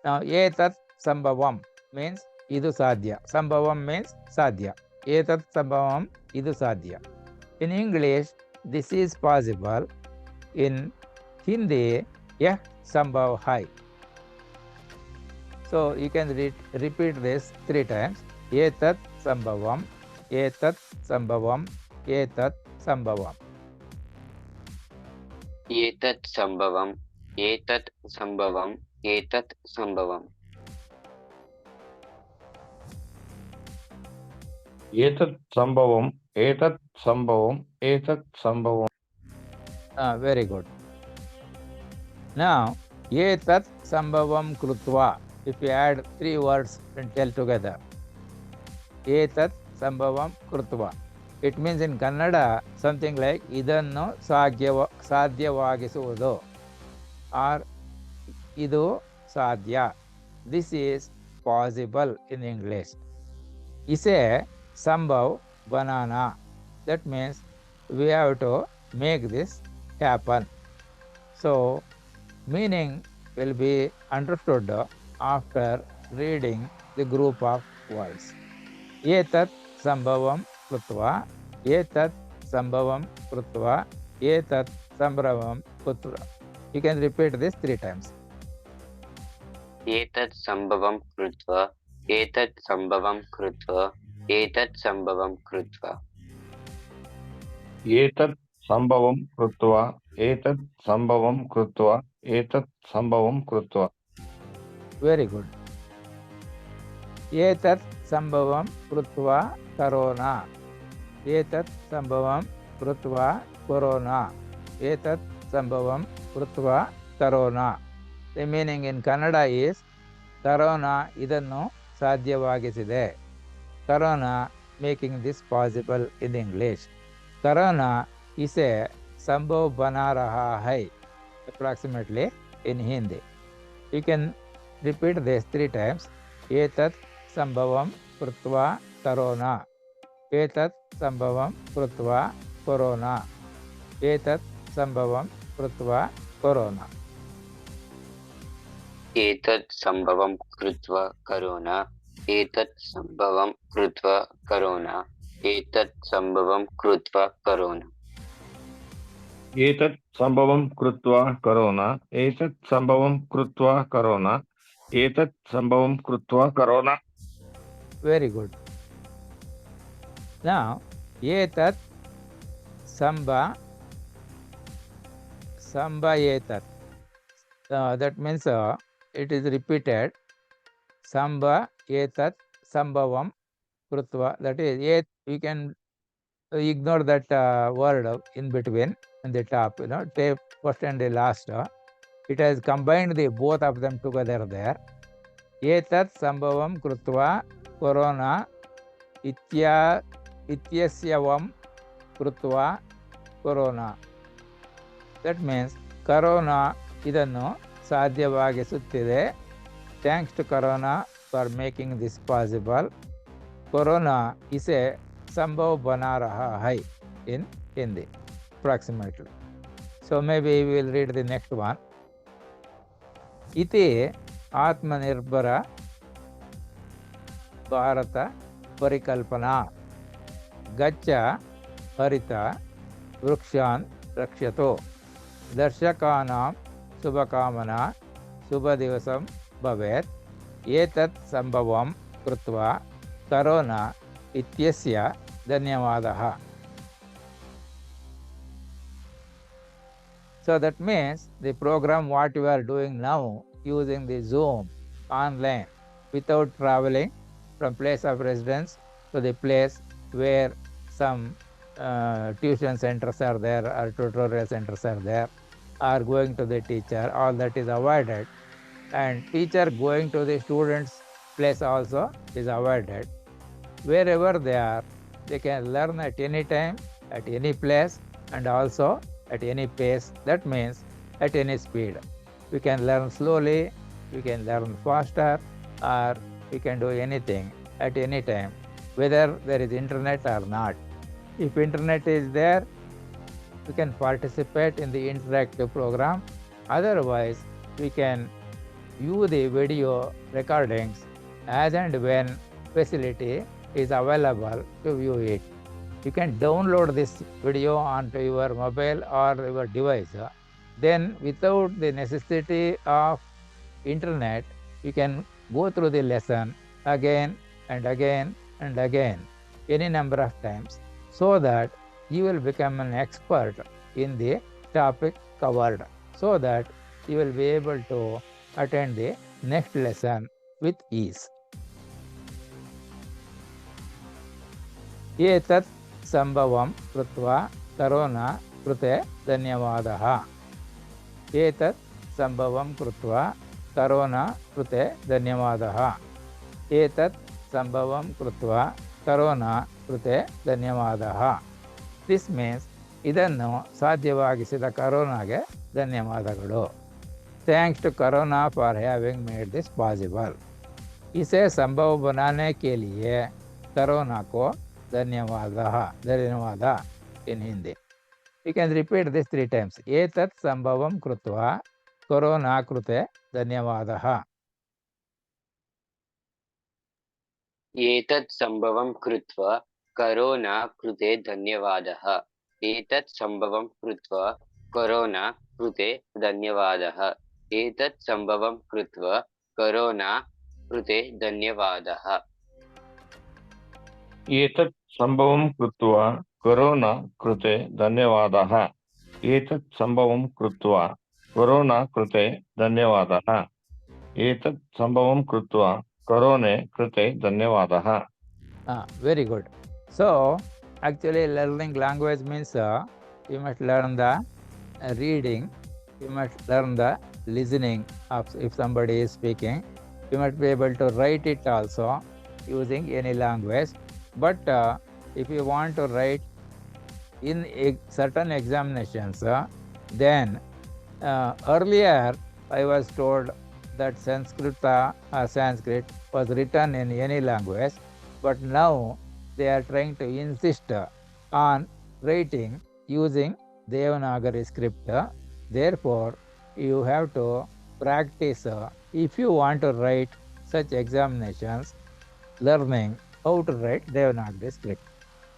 Speaker 1: Now एतत् संभवम् means idu sadhya. Sambhavam means sadhya. एतत् संभवम् idu sadhya. In English this is possible. In Hindi यह संभव है. So you can repeat this 3 times. एतत् संभवम्, एतत् संभवम्, एतत् संभवम्.
Speaker 2: एतत् संभवम् एतत् संभवम् एतत् संभवम्
Speaker 3: एतत् संभवम् एतत् संभवम् एतत् संभवम्.
Speaker 1: Very good. Now एतत् संभवं कृत्वा. if you add three words and tell together. Etat sambhavam krutva. It means in Kannada something like idannu ಸಾಧ್ಯವಾಗಿಸುವುದು or idu sadhya. This is possible in English. Ise sambhav banana. That means we have to make this happen. So meaning will be understood after reading the group of words. Etat sambhavam krutva, etat sambhavam krutva, etat sambhavam krutva. You can repeat this 3 times.
Speaker 2: एतत् सम्भवं कृत्वा एतत् सम्भवं कृत्वा एतत् सम्भवं कृत्वा
Speaker 3: एतत् सम्भवं कृत्वा एतत् सम्भवं कृत्वा एतत् सम्भवं कृत्वा.
Speaker 1: Very good. Etat sambhavam krutva karona. Etat sambhavam krutva corona. Etat sambhavam krutva karona. The meaning in Kannada is Corona idannu ಸಾಧ್ಯವಾಗಿಸಿದೆ. Corona making this possible in English. Corona is a sambhav bana raha hai approximately in Hindi. You can repeat this 3 times. Etat sambhavam krutva corona. Etat sambhavam krutva corona. Etat sambhavam krutva corona.
Speaker 2: एतत् सम्भवं कृत्वा corona एतत् सम्भवं कृत्वा corona एतत् सम्भवं कृत्वा corona
Speaker 3: एतत् सम्भवं कृत्वा corona एतत् सम्भवं कृत्वा करोना एतत् सम्भवं कृत्वा corona.
Speaker 1: Very good. Now etat samba etat. That means it is repeated. Samba etat sambhavam krutva. That is, you can ignore that word in between in the top. Take first and the last. It has combined the both of them together there. Etat sambhavam krutva corona ityasyavam krutva corona. That means corona idannu ಸಾಧ್ಯವಾಗಿಸುತ್ತಿದೆ. Thanks to Corona for making this possible. Corona is a sambhav bana raha hai in Hindi approximately. So maybe we will read the next one. Iti atmanirbhara bharata parikalpana gaccha harita vrukshan rakshato darshakanam शुभकामना शुभदिवसं भवेत् एतत् सम्भवं कृत्वा corona इत्यस्य धन्यवादः. So that means the program what you are doing now using the Zoom online without traveling from place of residence to the place where some tuition centers are there or tutorial centers are there, are going to the teacher, all that is avoided, and teacher going to the students place also is avoided. Wherever they are, they can learn at any time, at any place, and also at any pace. That means at any speed. We can learn slowly, we can learn faster, or we can do anything at any time, whether there is internet or not. If internet is there, we can participate in the interactive program. Otherwise, we can view the video recordings as and when facility is available to view it. You can download this video onto your mobile or your device. Then without the necessity of internet, you can go through the lesson again and again and again, any number of times, so that you will become an expert in the topic covered, so that you will be able to attend the next lesson with ease. Etat sambhavam krutva corona krute dhanyavadah. Etat sambhavam krutva corona कृते धन्यवादः एतत् संभवं कृत्वा corona कृते ಧನ್ಯವಾದः this means ಇದನ್ನು ಸಾಧ್ಯವಾಗಿಸಿದ ಕರೋನಾಗೆ ಧನ್ಯವಾದಗಳು thanks to corona for having made this possible इसे संभव बनाने के लिए कोरोना को धन्यवाद in Hindi you can repeat this 3 times एतत् संभवं कृत्वा कोरोना कृते धन्यवादः
Speaker 2: एतत् सम्भवं कृत्वा करोना कृते धन्यवादः एतत् सम्भवं कृत्वा करोना कृते धन्यवादः एतत् सम्भवं कृत्वा करोना कृते धन्यवादः
Speaker 3: एतत् सम्भवं कृत्वा करोना कृते धन्यवादः एतत् सम्भवं कृत्वा करोना कृते धन्यवादः एतत् सम्भवं कृत्वा करोने कृते धन्यवादः
Speaker 1: very good so actually learning language means you must learn the reading you must learn the listening of if somebody is speaking you must be able to write it also using any language but if you want to write in certain examinations then earlier I was told that Sanskrit was written in any language but now they are trying to insist on writing using Devanagari script therefore you have to practice if you want to write such examinations learning how to write Devanagari script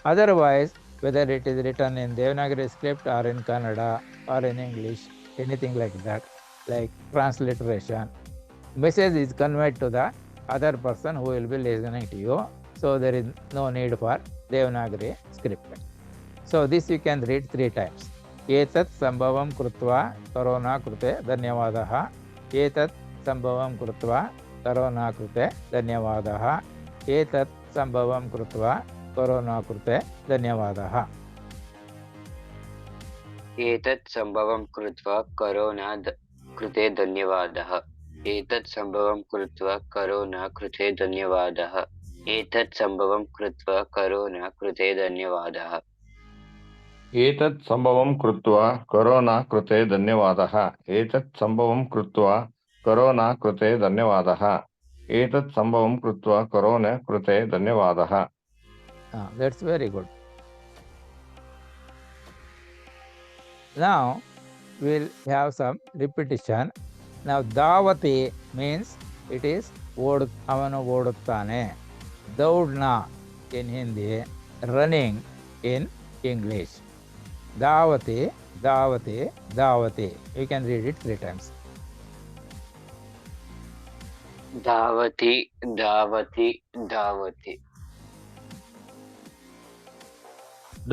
Speaker 1: otherwise whether it is written in Devanagari script or in Kannada or in English anything like that like transliteration message is conveyed to the other person who will be listening to you so there is no need for Devanagari script so this you can read 3 times एतत् संभवं कृत्वा corona कृते धन्यवादः एतत् संभवं कृत्वा corona कृते धन्यवादः एतत् संभवं कृत्वा करोना कृते धन्यवादः
Speaker 2: एतत् सम्भवं कृत्वा करोना कृते धन्यवादः एतत् सम्भवं कृत्वा करोना कृते धन्यवादः एतत् सम्भवं कृत्वा करोना कृते धन्यवादः
Speaker 3: एतत् सम्भवं कृत्वा करोना कृते धन्यवादः एतत् सम्भवं कृत्वा करोना कृते धन्यवादः एतत् सम्भवं कृत्वा करोना कृते धन्यवादः
Speaker 1: that's very good now we'll have some repetition now davati means it is avanu oduttane daudna in Hindi running in English davati davati davati you can read it 3 times
Speaker 2: धावति धावति धावति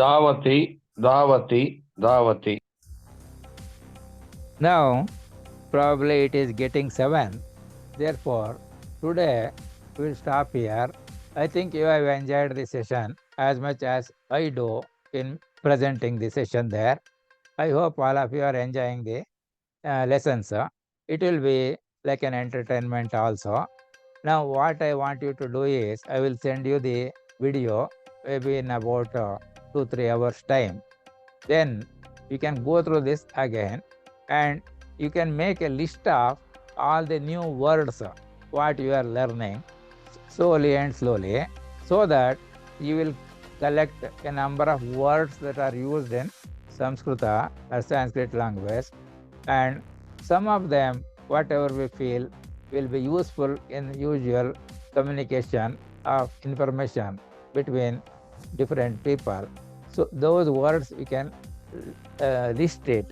Speaker 3: धावति धावति धावति
Speaker 1: now probably it is getting 7 therefore today we'll stop here I think you have enjoyed this session as much as I do in presenting the session there I hope all of you are enjoying the lessons it will be like an entertainment also now what I want you to do is I will send you the video maybe in about 2-3 hours time then you can go through this again and you can make a list of all the new words what you are learning slowly and slowly so that you will collect a number of words that are used in Sanskrita or Sanskrit language and some of them whatever we feel will be useful in usual communication of information between different people so those words we can list it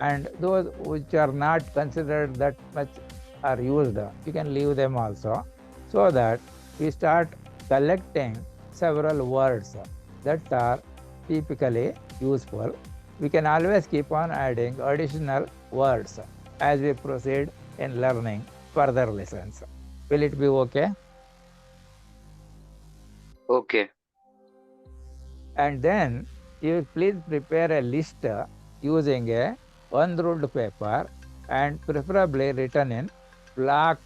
Speaker 1: and those which are not considered that much are used you can leave them also so that we start collecting several words that are typically useful we can always keep on adding additional words as we proceed in learning further lessons will it be okay
Speaker 2: okay
Speaker 1: and then you please prepare a list using a unruled paper and preferably written in black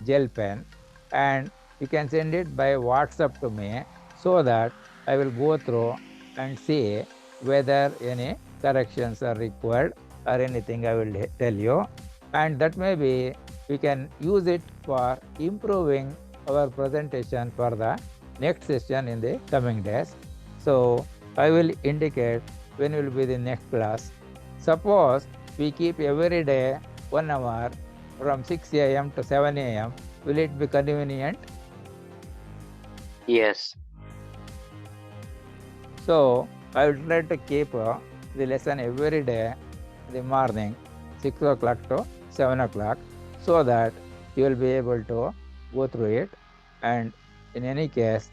Speaker 1: gel pen, and you can send it by WhatsApp to me so that I will go through and see whether any corrections are required or anything I will tell you. And that may be we can use it for improving our presentation for the next session in the coming days. So I will indicate when will be the next class. Suppose we keep every day 1 hour from 6 a.m. to 7 a.m. Will it be convenient?
Speaker 2: Yes.
Speaker 1: So I will try to keep the lesson every day in the morning 6 o'clock to 7 o'clock so that you will be able to go through it. And in any case,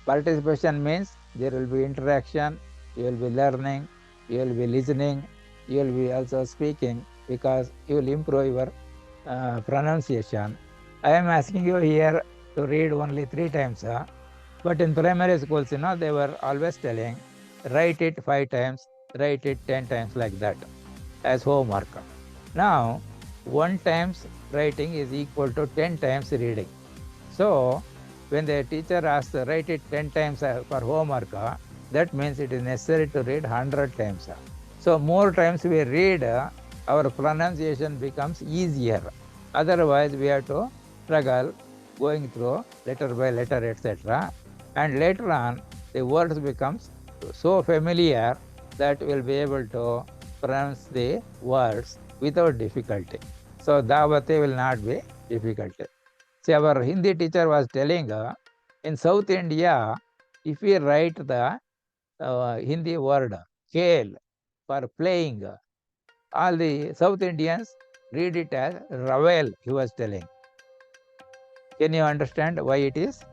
Speaker 1: participation means there will be interaction, you will be learning, you will be listening, you will be also speaking because you will improve your pronunciation. I am asking you here to read only 3 times. But in primary schools, they were always telling, write it 5 times, write it 10 times like that as homework. Now, 1 times writing is equal to 10 times reading. So, when the teacher asks, write it 10 times for homework, that means it is necessary to read 100 times. So, more times we read, our pronunciation becomes easier. Otherwise, we have to struggle going through letter by letter, etc. And later on, the words becomes so familiar that we'll be able to pronounce the words without difficulty. So, Davate will not be difficult. See, our Hindi teacher was telling, in South India, if we write the Hindi word khel for playing, all the South Indians read it as ravel, he was telling. Can you understand why it is?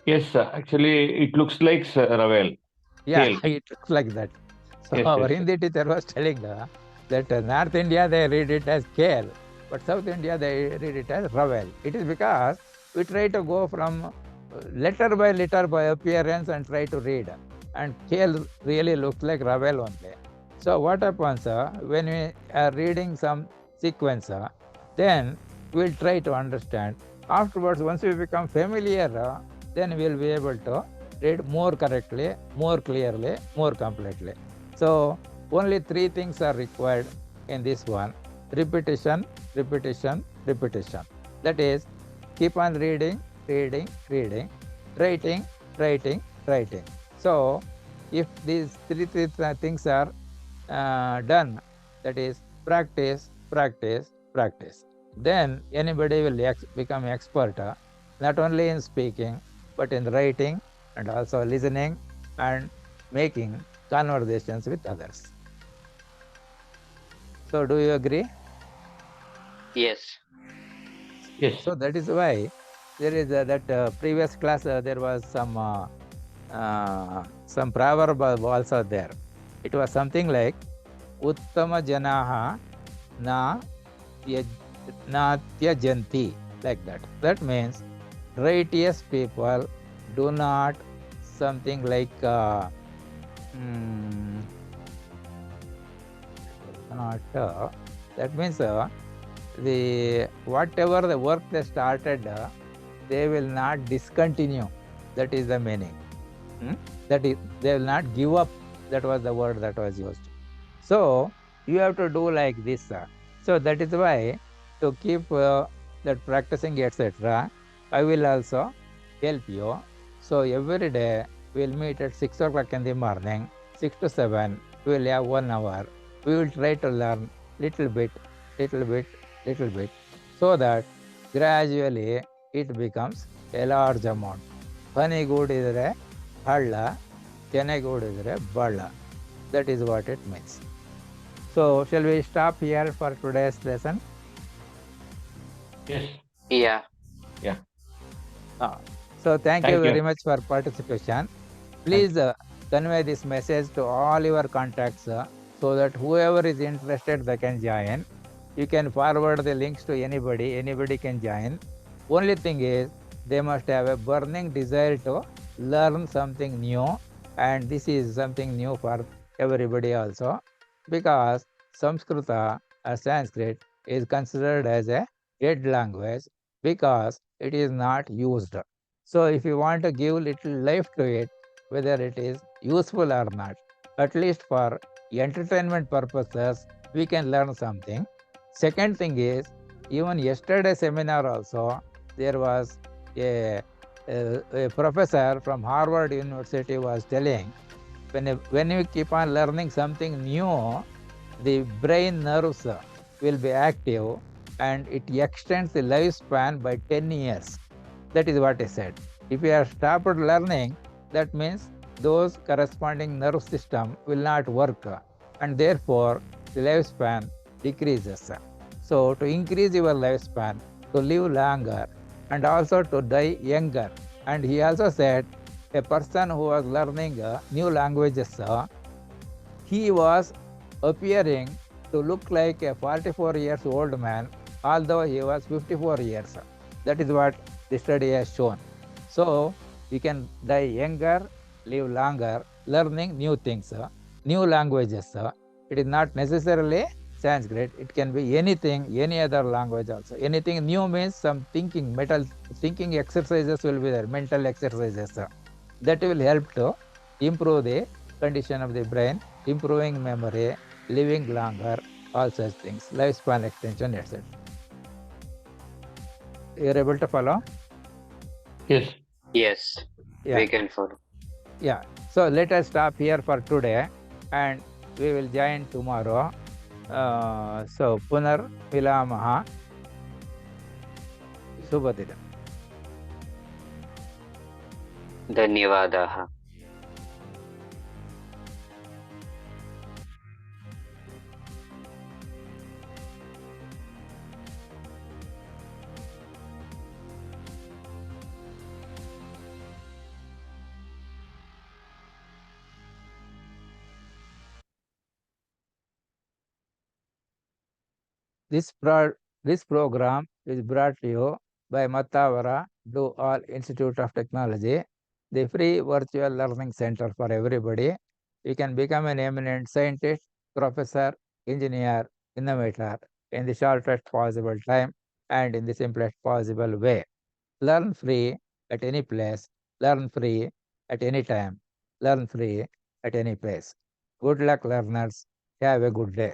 Speaker 3: Yes, sir. Actually, it looks like Ravel.
Speaker 1: Yeah,
Speaker 3: Khel.
Speaker 1: it looks like that. So
Speaker 3: Yes,
Speaker 1: our
Speaker 3: yes,
Speaker 1: Hindi teacher was telling that North India they read it as khel, but South India they read it as ravel. It is because we try to go from letter by appearance and try to read. And khel really looks like ravel only. So what happens when we are reading some sequence, then we'll try to understand. Afterwards, once we become familiar, then we'll be able to read more correctly, more clearly, more completely. So only 3 things are required in this one: repetition, repetition, repetition. That is, keep on reading, reading, reading, writing, writing, writing. So if these three things are done, that is practice, practice, practice, then anybody will become expert, not only in speaking, but in writing and also listening and making conversations with others. So do you agree?
Speaker 2: Yes.
Speaker 3: yes.
Speaker 1: So that is why there is that previous class there was some proverb also there. It was something like Uttama Janaha na tyajanti, like that. That means righteous people do not something like that means the whatever the work they started, they will not discontinue. That is the meaning. That is, they will not give up. That was the word that was used. So you have to do like this. So that is why to keep that practicing, etc., I will also help you. So every day we'll meet at 6 o'clock in the morning, 6 to 7. We will have 1 hour. We will try to learn little bit, little bit, little bit, so that gradually it becomes a large amount. Hanigoodiದ್ರೆ ಹಳ್ಳ, ಕೆನೆಗೂಡಿದ್ರೆ ಬಳ್ಳ. That is what it means. So shall we stop here for today's lesson?
Speaker 3: Yes.
Speaker 2: Yeah.
Speaker 1: So thank you
Speaker 3: Thank you.
Speaker 1: very much for participation. Please convey this message to all your contacts so that whoever is interested, they can join. You can forward the links to anybody can join. Only thing is, they must have a burning desire to learn something new, and this is something new for everybody also, because Samskrita or Sanskrit is considered as a dead language because it is not used. So if you want to give little life to it, whether it is useful or not, at least for entertainment purposes, we can learn something. Second thing is, even yesterday seminar also, there was a professor from Harvard University was telling, when you keep on learning something new, the brain nerves will be active and it extends the lifespan by 10 years. That is what I said. If you have stopped learning, that means those corresponding nerve system will not work, and therefore the lifespan decreases. So to increase your lifespan, to live longer, and also to die younger. And he also said a person who was learning new languages, he was appearing to look like a 44 years old man, although he was 54 years. That is what the study has shown. So we can die younger, live longer, learning new things, new languages. It is not necessarily Sanskrit. It can be anything, any other language also. Anything new means some thinking, mental thinking exercises will be there, mental exercises. That will help to improve the condition of the brain, improving memory, living longer, all such things, lifespan extension, etc. You are able to follow?
Speaker 3: Yes.
Speaker 2: Yes,
Speaker 1: Yeah.
Speaker 2: we can follow.
Speaker 1: Yeah. So let us stop here for today and we will join tomorrow. So Punar Milamaha. Subhadira.
Speaker 2: धन्यवादाः.
Speaker 1: This program is brought to you by Mattavara Do All Institute of Technology, the free virtual learning center for everybody. You can become an eminent scientist, professor, engineer, innovator in the shortest possible time and in the simplest possible way. Learn free at any place, learn free at any time, learn free at any place. Good luck, learners. Have a good day.